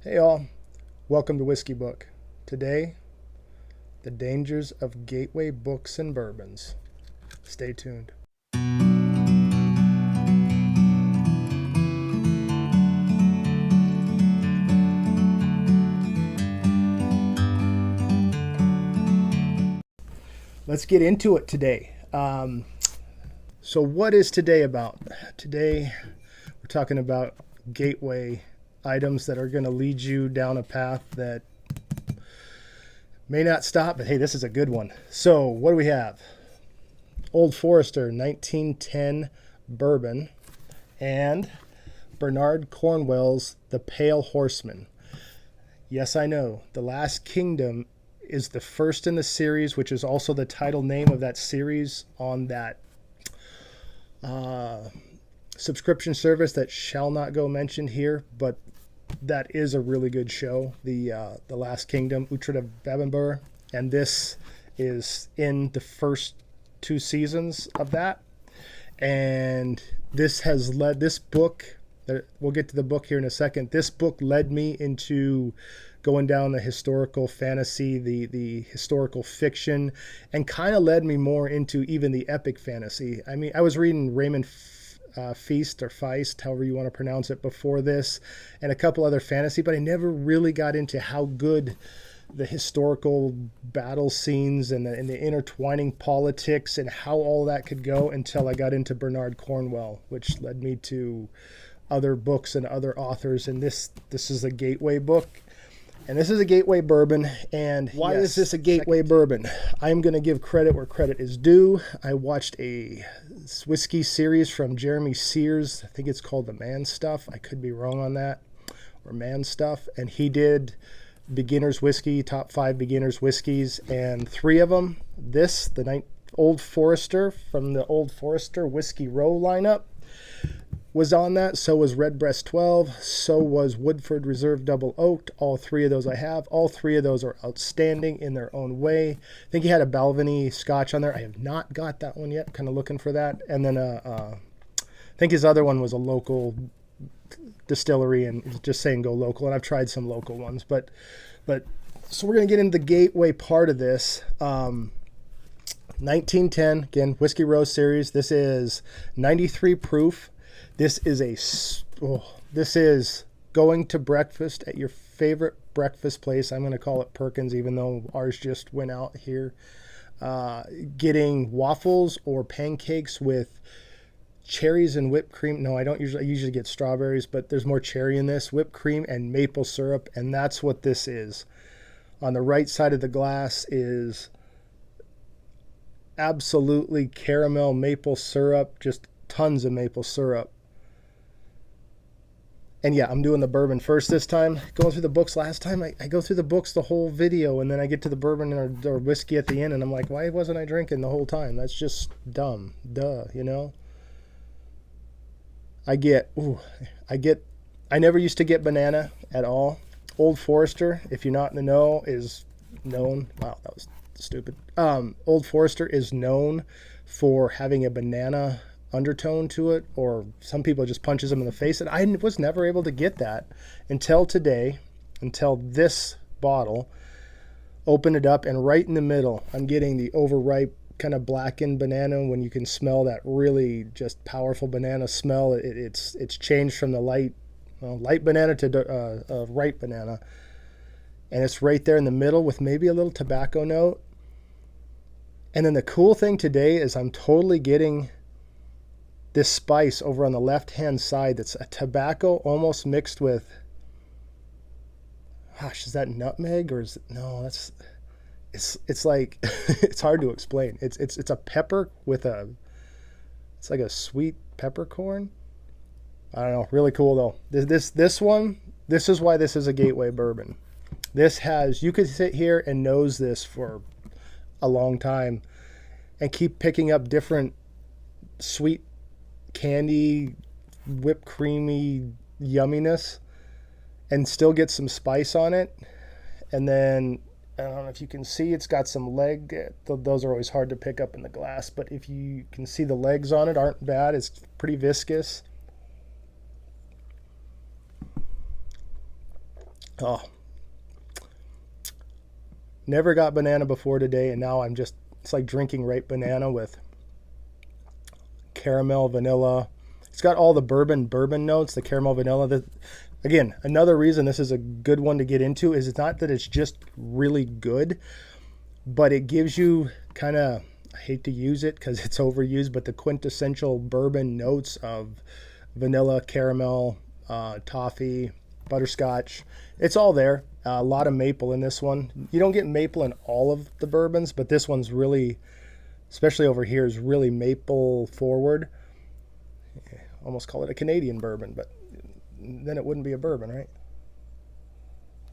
Hey all, welcome to Whiskey Book. Today, the dangers of gateway books and bourbons. Stay tuned. Let's get into it today. So, what is today about? Today, we're talking about gateway items that are going to lead you down a path that may not stop, but hey, this is a good one. So, what do we have? Old Forester 1910 bourbon and Bernard Cornwell's The Pale Horseman. Yes, I know. The Last Kingdom is the first in the series, which is also the title name of that series on that subscription service that shall not go mentioned here, but that is a really good show. The Last Kingdom, Utrecht of Bebbenburg, and this is in the first two seasons of that. And this has led this book. We'll get to the book here in a second. This book led me into going down the historical fantasy, the historical fiction, and kind of led me more into even the epic fantasy. I mean, I was reading Raymond Feast or Feist, however you want to pronounce it, before this, and a couple other fantasy, but I never really got into how good the historical battle scenes and the intertwining politics and how all that could go until I got into Bernard Cornwell, which led me to other books and other authors. And this is a gateway book. And this is a gateway bourbon. And why is this a gateway bourbon? I'm going to give credit where credit is due. I watched a whiskey series from Jeremy Sears. I think it's called The Man Stuff. I could be wrong on that. Or Man Stuff. And he did beginner's whiskey, top 5 beginner's whiskeys. And 3 of them, the Old Forester from the Old Forester Whiskey Row lineup, was on that. So was Redbreast 12. So was Woodford Reserve Double Oaked. All 3 of those I have. All 3 of those are outstanding in their own way. I think he had a Balvenie Scotch on there. I have not got that one yet. Kind of looking for that. And then I think his other one was a local distillery, and just saying go local. And I've tried some local ones, but so we're going to get into the gateway part of this. 1910, again, Whiskey Row series. This is 93 proof. This is going to breakfast at your favorite breakfast place. I'm going to call it Perkins, even though ours just went out here. Getting waffles or pancakes with cherries and whipped cream. No, I usually get strawberries, but there's more cherry in this. Whipped cream and maple syrup, and that's what this is. On the right side of the glass is absolutely caramel maple syrup, just tons of maple syrup. And yeah, I'm doing the bourbon first this time. Going through the books last time, I go through the books the whole video, and then I get to the bourbon or whiskey at the end, and I'm like, why wasn't I drinking the whole time? That's just dumb. Duh, you know? I never used to get banana at all. Old Forester, if you're not in the know, is known. Wow, that was stupid. Old Forester is known for having a banana undertone to it, or some people just punches them in the face, and I was never able to get that until today, until this bottle. Open it up, and right in the middle, I'm getting the overripe kind of blackened banana. When you can smell that really just powerful banana smell, it's changed from the light banana to ripe banana, and it's right there in the middle with maybe a little tobacco note. And then the cool thing today is I'm totally getting this spice over on the left hand side that's a tobacco almost mixed with, gosh, is that nutmeg, or is it, no, that's, it's like it's hard to explain. It's a pepper with it's like a sweet peppercorn. I don't know, really cool though. This is why this is a gateway bourbon. You could sit here and nose this for a long time and keep picking up different sweet candy, whipped creamy yumminess, and still get some spice on it. And then I don't know if you can see, it's got some leg. Those are always hard to pick up in the glass, but if you can see, the legs on it aren't bad. It's pretty viscous. Oh, never got banana before today, and now it's like drinking ripe banana with caramel, vanilla. It's got all the bourbon notes, the caramel, vanilla. Again, another reason this is a good one to get into is it's not that it's just really good, but it gives you kind of, I hate to use it because it's overused, but the quintessential bourbon notes of vanilla, caramel, toffee, butterscotch. It's all there. A lot of maple in this one. You don't get maple in all of the bourbons, but this one's really, especially over here, is really maple forward. Almost call it a Canadian bourbon, but then it wouldn't be a bourbon, right?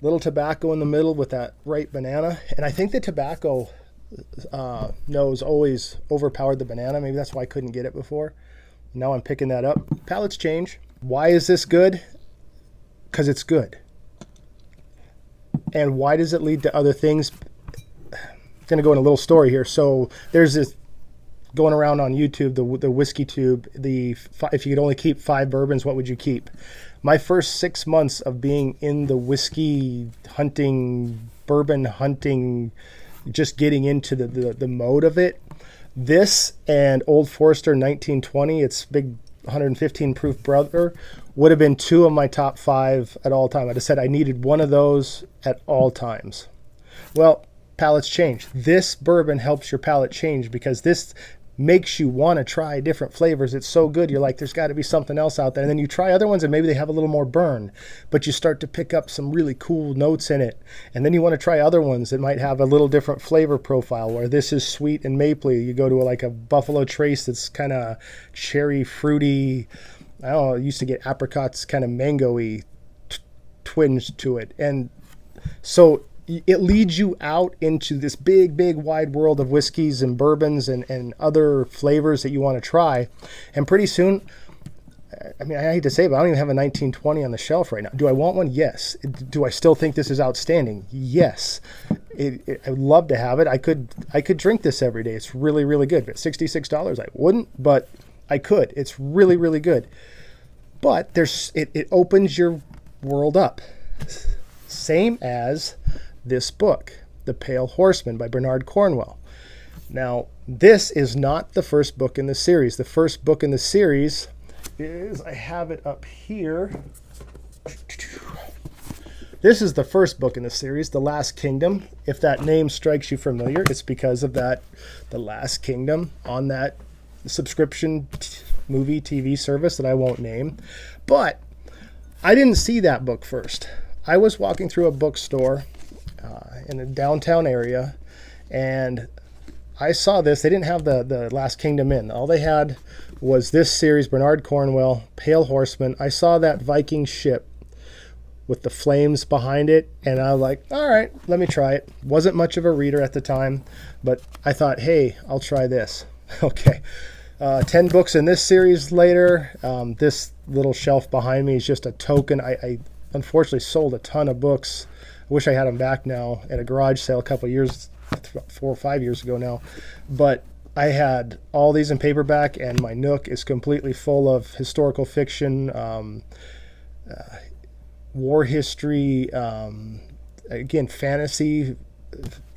Little tobacco in the middle with that ripe banana. And I think the tobacco nose always overpowered the banana. Maybe that's why I couldn't get it before. Now I'm picking that up. Palates change. Why is this good? Because it's good. And why does it lead to other things? I'm going to go in a little story here. So there's this going around on YouTube, the whiskey tube, if you could only keep 5 bourbons, what would you keep? My first 6 months of being in the whiskey hunting, bourbon hunting, just getting into the mode of it, this and Old Forester 1920, its big 115 proof brother, would have been 2 of my top 5 at all time. I just said I needed one of those at all times. Well, palates change. This bourbon helps your palate change because this makes you want to try different flavors. It's so good. You're like, there's got to be something else out there. And then you try other ones and maybe they have a little more burn, but you start to pick up some really cool notes in it. And then you want to try other ones that might have a little different flavor profile, where this is sweet and mapley. You go to like a Buffalo Trace that's kind of cherry, fruity. I don't know, I used to get apricots, kind of mango-y twinge to it. And so it leads you out into this big, big, wide world of whiskeys and bourbons and other flavors that you want to try. And pretty soon, I mean, I hate to say it, but I don't even have a 1920 on the shelf right now. Do I want one? Yes. Do I still think this is outstanding? Yes. I would love to have it. I could drink this every day. It's really, really good. But $66, I wouldn't, but I could. It's really, really good. But it opens your world up. Same as this book, The Pale Horseman by Bernard Cornwell. Now, this is not the first book in the series. The first book in the series is, I have it up here. This is the first book in the series, The Last Kingdom. If that name strikes you familiar, it's because of that, The Last Kingdom, on that subscription movie TV service that I won't name. But I didn't see that book first. I was walking through a bookstore in a downtown area, and I saw this. They didn't have the Last Kingdom in. All they had was this series, Bernard Cornwell, Pale Horseman. I saw that Viking ship with the flames behind it, and I was like, all right, let me try it. Wasn't much of a reader at the time, but I thought, hey, I'll try this. Okay. 10 books in this series later. This little shelf behind me is just a token. I unfortunately sold a ton of books. I wish I had them back now at a garage sale a couple of years, 4 or 5 years ago now. But I had all these in paperback, and my nook is completely full of historical fiction, war history, again, fantasy.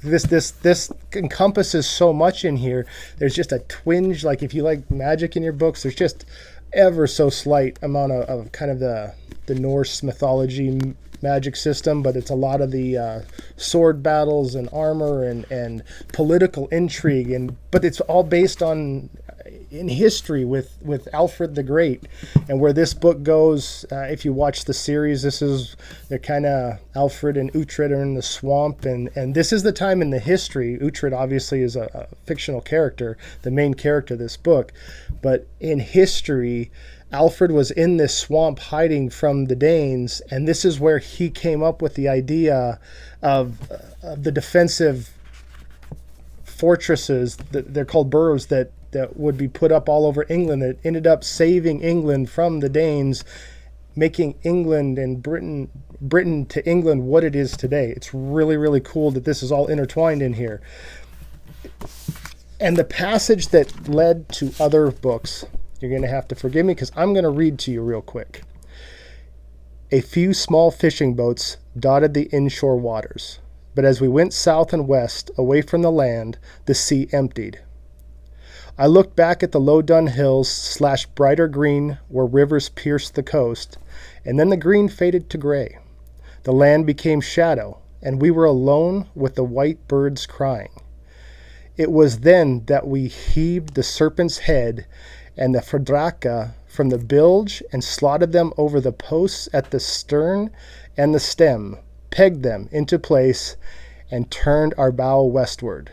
This encompasses so much in here. There's just a twinge, like if you like magic in your books, there's just ever so slight amount of kind of the Norse mythology magic system, but it's a lot of the sword battles and armor and political intrigue, but it's all based on in history with Alfred the Great. And where this book goes, if you watch the series, they're kind of, Alfred and Uhtred are in the swamp, and this is the time in the history. Uhtred obviously is a fictional character, the main character of this book, but in history, Alfred was in this swamp hiding from the Danes, and this is where he came up with the idea of the defensive fortresses, they're called boroughs, that would be put up all over England, that ended up saving England from the Danes, making England and Britain to England what it is today. It's really, really cool that this is all intertwined in here. And the passage that led to other books, you're going to have to forgive me because I'm going to read to you real quick. A few small fishing boats dotted the inshore waters. But as we went south and west, away from the land, the sea emptied. I looked back at the low-dun hills / brighter green where rivers pierced the coast, and then the green faded to gray. The land became shadow, and we were alone with the white birds crying. It was then that we heaved the serpent's head and the Verdraka from the bilge and slotted them over the posts at the stern and the stem, pegged them into place, and turned our bow westward.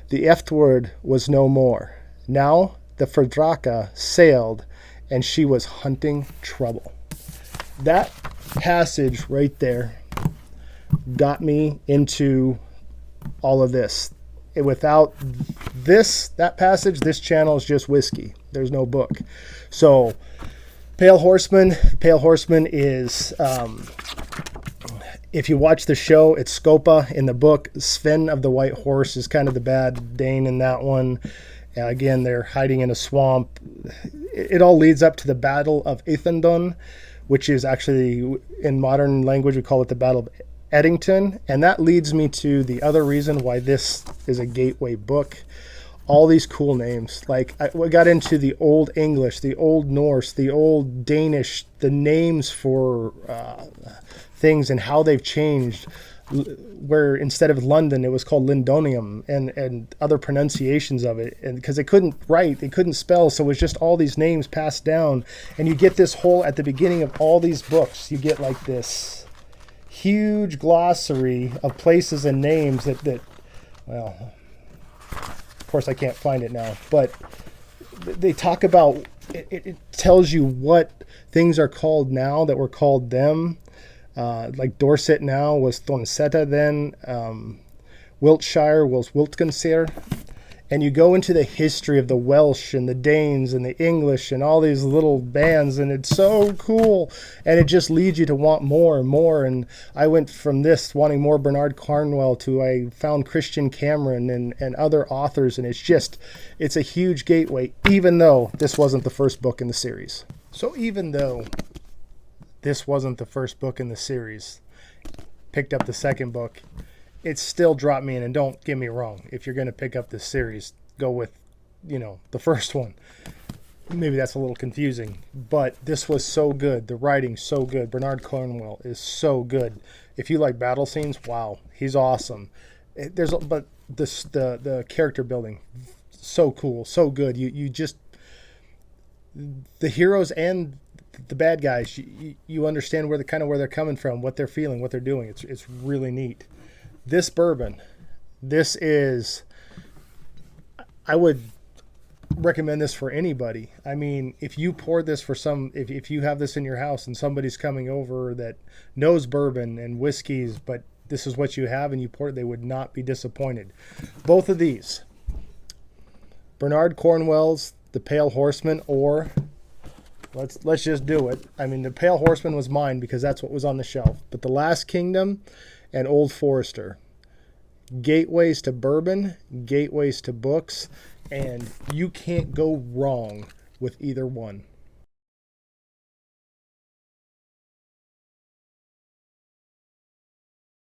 The eftward was no more. Now the Verdraka sailed, and she was hunting trouble. That passage right there got me into all of this. Without that passage, this channel is just whiskey. There's no book. So, Pale Horseman is, if you watch the show, it's Scopa. In the book, Sven of the White Horse is kind of the bad Dane in that one. Again, they're hiding in a swamp. It all leads up to the Battle of Ethandun, which is actually, in modern language, we call it the Battle of Eddington. And that leads me to the other reason why this is a gateway book. All these cool names. Like, I got into the Old English, the Old Norse, the Old Danish, the names for things and how they've changed. Where instead of London, it was called Lindonium, and other pronunciations of it. And because they couldn't write, they couldn't spell, so it was just all these names passed down. And you get this whole, at the beginning of all these books, you get like this huge glossary of places and names that well, of course I can't find it now, but they talk about it tells you what things are called now that were called them. Like Dorset now was Thonseta then, Wiltshire was Wiltshire. And you go into the history of the Welsh and the Danes and the English and all these little bands, and it's so cool. And it just leads you to want more and more. And I went from this wanting more Bernard Cornwell to I found Christian Cameron and other authors, and it's a huge gateway, even though this wasn't the first book in the series. So even though this wasn't the first book in the series, picked up the second book, it still dropped me in. And don't get me wrong, if you're going to pick up this series, go with, the first one. Maybe that's a little confusing, but this was so good. The writing's so good. Bernard Cornwell is so good. If you like battle scenes, wow, he's awesome. But the character building, so cool, so good. You just, the heroes and the bad guys, you understand where they're coming from, what they're feeling, what they're doing. It's really neat. This bourbon, I would recommend this for anybody. I mean, if you pour this for if you have this in your house and somebody's coming over that knows bourbon and whiskeys, but this is what you have and you pour it, they would not be disappointed. Both of these, Bernard Cornwell's The Pale Horseman, or let's just do it. I mean, The Pale Horseman was mine because that's what was on the shelf. But The Last Kingdom and Old Forester, gateways to bourbon, gateways to books, and you can't go wrong with either one.